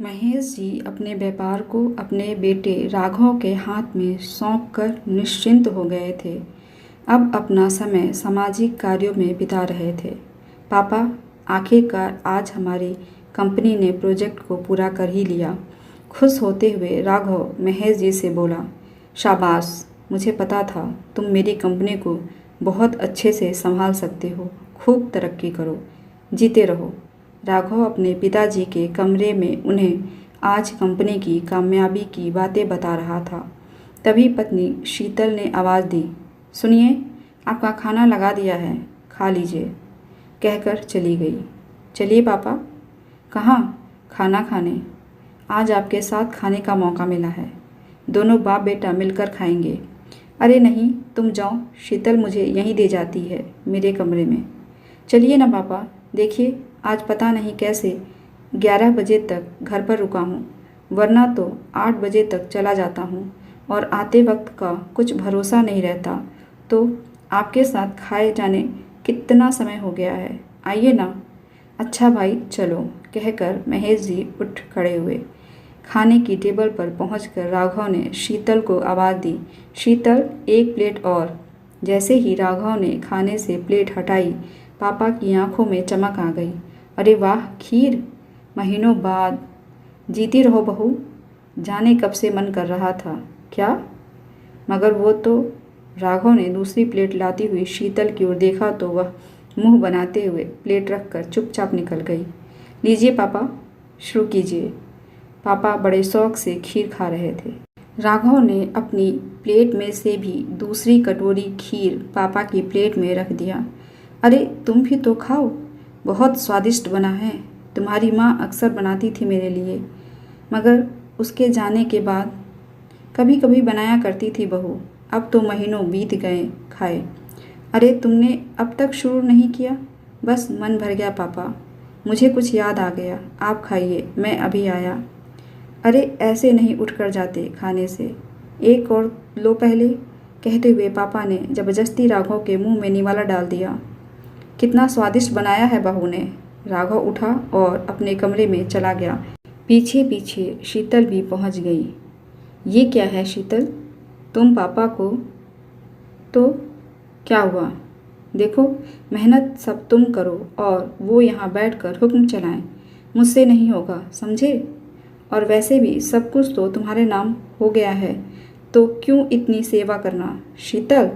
महेश जी अपने व्यापार को अपने बेटे राघव के हाथ में सौंप कर निश्चिंत हो गए थे। अब अपना समय सामाजिक कार्यों में बिता रहे थे। पापा, आखिरकार आज हमारी कंपनी ने प्रोजेक्ट को पूरा कर ही लिया। खुश होते हुए राघव महेश जी से बोला, शाबाश, मुझे पता था तुम मेरी कंपनी को बहुत अच्छे से संभाल सकते हो। खूब तरक्की करो, जीते रहो। राघव अपने पिताजी के कमरे में उन्हें आज कंपनी की कामयाबी की बातें बता रहा था। तभी पत्नी शीतल ने आवाज़ दी, सुनिए, आपका खाना लगा दिया है, खा लीजिए, कहकर चली गई। चलिए पापा। कहाँ? खाना खाने। आज आपके साथ खाने का मौका मिला है, दोनों बाप बेटा मिलकर खाएंगे। अरे नहीं, तुम जाओ, शीतल मुझे यहीं दे जाती है, मेरे कमरे में। चलिए ना पापा, देखिए आज पता नहीं कैसे 11 बजे तक घर पर रुका हूँ, वरना तो 8 बजे तक चला जाता हूँ और आते वक्त का कुछ भरोसा नहीं रहता। तो आपके साथ खाए जाने कितना समय हो गया है, आइए ना। अच्छा भाई चलो, कहकर महेश जी उठ खड़े हुए। खाने की टेबल पर पहुंचकर राघव ने शीतल को आवाज़ दी, शीतल, एक प्लेट और। जैसे ही राघव ने खाने से प्लेट हटाई, पापा की आंखों में चमक आ गई। अरे वाह, खीर! महीनों बाद। जीती रहो बहू, जाने कब से मन कर रहा था। क्या? मगर वो तो। राघव ने दूसरी प्लेट लाती हुई शीतल की ओर देखा तो वह मुंह बनाते हुए प्लेट रखकर चुपचाप निकल गई। लीजिए पापा, शुरू कीजिए। पापा बड़े शौक से खीर खा रहे थे। राघव ने अपनी प्लेट में से भी दूसरी कटोरी खीर पापा की प्लेट में रख दिया। अरे तुम भी तो खाओ, बहुत स्वादिष्ट बना है। तुम्हारी माँ अक्सर बनाती थी मेरे लिए, मगर उसके जाने के बाद कभी कभी बनाया करती थी बहू। अब तो महीनों बीत गए खाए। अरे तुमने अब तक शुरू नहीं किया? बस मन भर गया पापा, मुझे कुछ याद आ गया। आप खाइए, मैं अभी आया। अरे ऐसे नहीं उठकर जाते खाने से, एक और लो पहले, कहते हुए पापा ने जबरदस्ती राघव के मुंह में निवाला डाल दिया। कितना स्वादिष्ट बनाया है बहू ने। राघव उठा और अपने कमरे में चला गया। पीछे पीछे शीतल भी पहुंच गई। ये क्या है शीतल, तुम पापा को तो क्या हुआ? देखो, मेहनत सब तुम करो और वो यहाँ बैठकर हुक्म चलाएं। मुझसे नहीं होगा, समझे? और वैसे भी सब कुछ तो तुम्हारे नाम हो गया है, तो क्यों इतनी सेवा करना? शीतल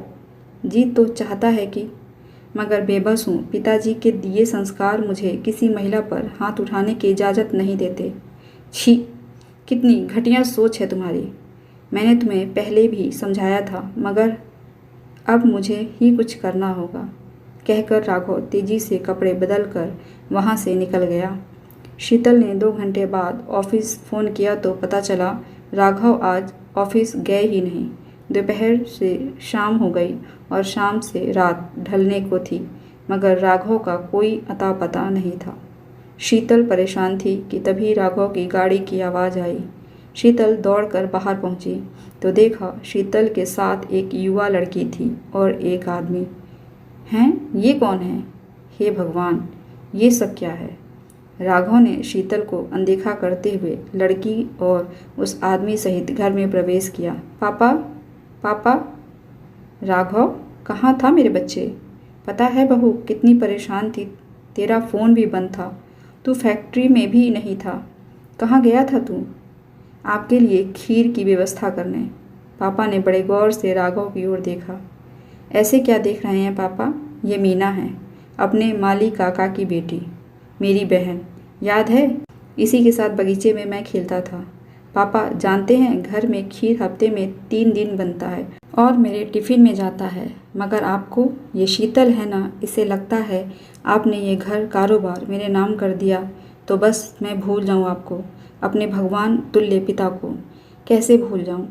जी तो चाहता है कि, मगर बेबस हूँ। पिताजी के दिए संस्कार मुझे किसी महिला पर हाथ उठाने की इजाज़त नहीं देते। छी, कितनी घटिया सोच है तुम्हारी। मैंने तुम्हें पहले भी समझाया था, मगर अब मुझे ही कुछ करना होगा, कहकर राघव तेजी से कपड़े बदलकर वहाँ से निकल गया। शीतल ने 2 घंटे बाद ऑफिस फ़ोन किया तो पता चला राघव आज ऑफिस गए ही नहीं। दोपहर से शाम हो गई और शाम से रात ढलने को थी, मगर राघव का कोई अता पता नहीं था। शीतल परेशान थी कि तभी राघव की गाड़ी की आवाज़ आई। शीतल दौड़कर बाहर पहुंची तो देखा शीतल के साथ एक युवा लड़की थी और एक आदमी। हैं, ये कौन है? हे भगवान, ये सब क्या है? राघव ने शीतल को अनदेखा करते हुए लड़की और उस आदमी सहित घर में प्रवेश किया। पापा, पापा। राघव, कहाँ था मेरे बच्चे? पता है बहू कितनी परेशान थी, तेरा फ़ोन भी बंद था, तू फैक्ट्री में भी नहीं था। कहाँ गया था तू? आपके लिए खीर की व्यवस्था करने। पापा ने बड़े गौर से राघव की ओर देखा। ऐसे क्या देख रहे हैं पापा? ये मीना है, अपने माली काका की बेटी, मेरी बहन। याद है, इसी के साथ बगीचे में मैं खेलता था। पापा जानते हैं, घर में खीर हफ्ते में 3 दिन बनता है और मेरे टिफ़िन में जाता है। मगर आपको, ये शीतल है ना, इसे लगता है आपने ये घर कारोबार मेरे नाम कर दिया तो बस मैं भूल जाऊँ आपको, अपने भगवान तुल्य पिता को। कैसे भूल जाऊँ?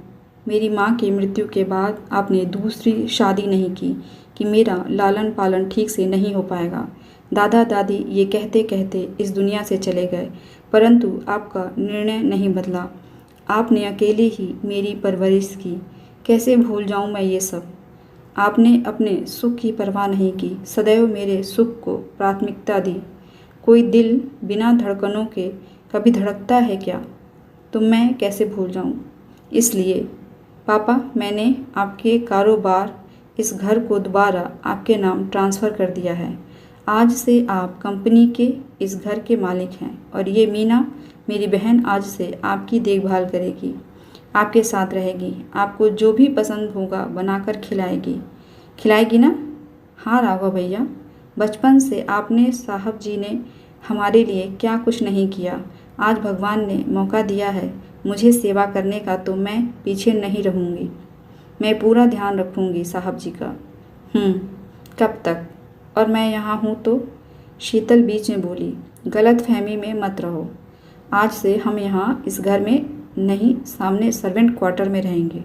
मेरी माँ की मृत्यु के बाद आपने दूसरी शादी नहीं की कि मेरा लालन पालन ठीक से नहीं हो पाएगा। दादा दादी ये कहते कहते इस दुनिया से चले गए, परंतु आपका निर्णय नहीं बदला। आपने अकेले ही मेरी परवरिश की। कैसे भूल जाऊं मैं ये सब? आपने अपने सुख की परवाह नहीं की, सदैव मेरे सुख को प्राथमिकता दी। कोई दिल बिना धड़कनों के कभी धड़कता है क्या? तो मैं कैसे भूल जाऊं? इसलिए पापा, मैंने आपके कारोबार इस घर को दोबारा आपके नाम ट्रांसफ़र कर दिया है। आज से आप कंपनी के इस घर के मालिक हैं और ये मीना, मेरी बहन, आज से आपकी देखभाल करेगी, आपके साथ रहेगी, आपको जो भी पसंद होगा बनाकर खिलाएगी। खिलाएगी ना? हाँ राघव भैया, बचपन से आपने साहब जी ने हमारे लिए क्या कुछ नहीं किया। आज भगवान ने मौका दिया है मुझे सेवा करने का, तो मैं पीछे नहीं रहूँगी। मैं पूरा ध्यान रखूँगी साहब जी का। कब तक? और मैं यहाँ हूँ तो? शीतल बीच में बोली। गलत फहमी में मत रहो। आज से हम यहाँ इस घर में नहीं, सामने सर्वेंट क्वार्टर में रहेंगे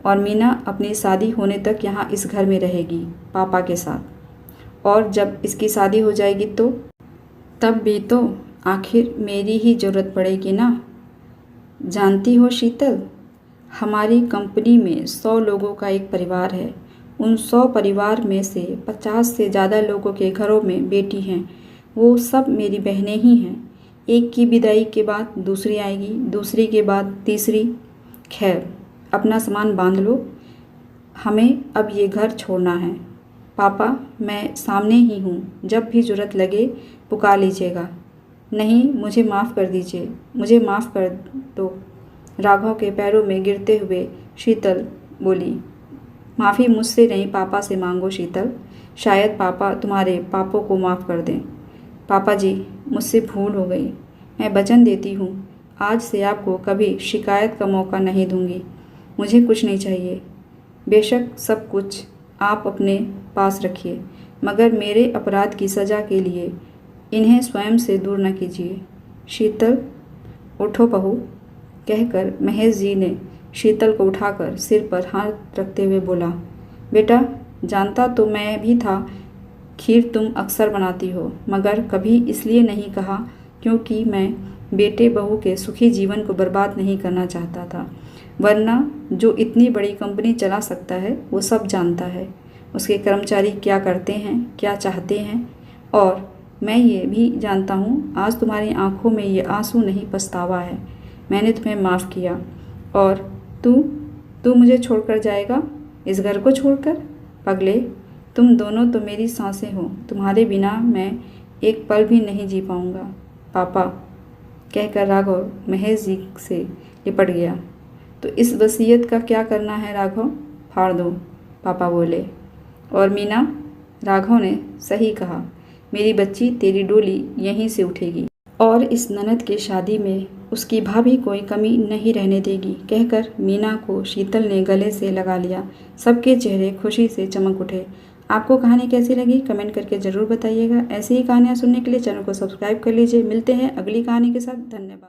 और मीना अपनी शादी होने तक यहाँ इस घर में रहेगी पापा के साथ। और जब इसकी शादी हो जाएगी तो तब भी तो आखिर मेरी ही ज़रूरत पड़ेगी ना। जानती हो शीतल, हमारी कंपनी में 100 लोगों का एक परिवार है। उन 100 परिवार में से 50 से ज़्यादा लोगों के घरों में बेटी हैं। वो सब मेरी बहनें ही हैं। एक की विदाई के बाद दूसरी आएगी, दूसरी के बाद तीसरी। खैर, अपना सामान बांध लो, हमें अब ये घर छोड़ना है। पापा, मैं सामने ही हूँ, जब भी ज़रूरत लगे पुकार लीजिएगा। नहीं, मुझे माफ़ कर दीजिए, मुझे माफ़ कर दो। राघव के पैरों में गिरते हुए शीतल बोली। माफ़ी मुझसे नहीं, पापा से मांगो शीतल, शायद पापा तुम्हारे पापों को माफ़ कर दें। पापा जी, मुझसे भूल हो गई। मैं वचन देती हूँ, आज से आपको कभी शिकायत का मौका नहीं दूंगी। मुझे कुछ नहीं चाहिए। बेशक सब कुछ आप अपने पास रखिए, मगर मेरे अपराध की सज़ा के लिए इन्हें स्वयं से दूर न कीजिए। शीतल, उठो बहू, कहकर महेश जी ने शीतल को उठाकर सिर पर हाथ रखते हुए बोला। बेटा, जानता तो मैं भी था खीर तुम अक्सर बनाती हो, मगर कभी इसलिए नहीं कहा क्योंकि मैं बेटे बहू के सुखी जीवन को बर्बाद नहीं करना चाहता था। वरना जो इतनी बड़ी कंपनी चला सकता है वो सब जानता है, उसके कर्मचारी क्या करते हैं, क्या चाहते हैं। और मैं ये भी जानता हूँ, आज तुम्हारी आंखों में ये आंसू नहीं, पछतावा है। मैंने तुम्हें माफ़ किया। और तू मुझे छोड़कर जाएगा, इस घर को छोड़कर? पगले, तुम दोनों तो मेरी सांसें हो, तुम्हारे बिना मैं एक पल भी नहीं जी पाऊँगा। पापा, कहकर राघव महेश जी से लिपट गया। तो इस वसीयत का क्या करना है राघव? फाड़ दो, पापा बोले। और मीना, राघव ने सही कहा, मेरी बच्ची, तेरी डोली यहीं से उठेगी और इस ननद की शादी में उसकी भाभी कोई कमी नहीं रहने देगी, कहकर मीना को शीतल ने गले से लगा लिया। सबके चेहरे खुशी से चमक उठे। आपको कहानी कैसी लगी कमेंट करके ज़रूर बताइएगा। ऐसी ही कहानियाँ सुनने के लिए चैनल को सब्सक्राइब कर लीजिए। मिलते हैं अगली कहानी के साथ। धन्यवाद।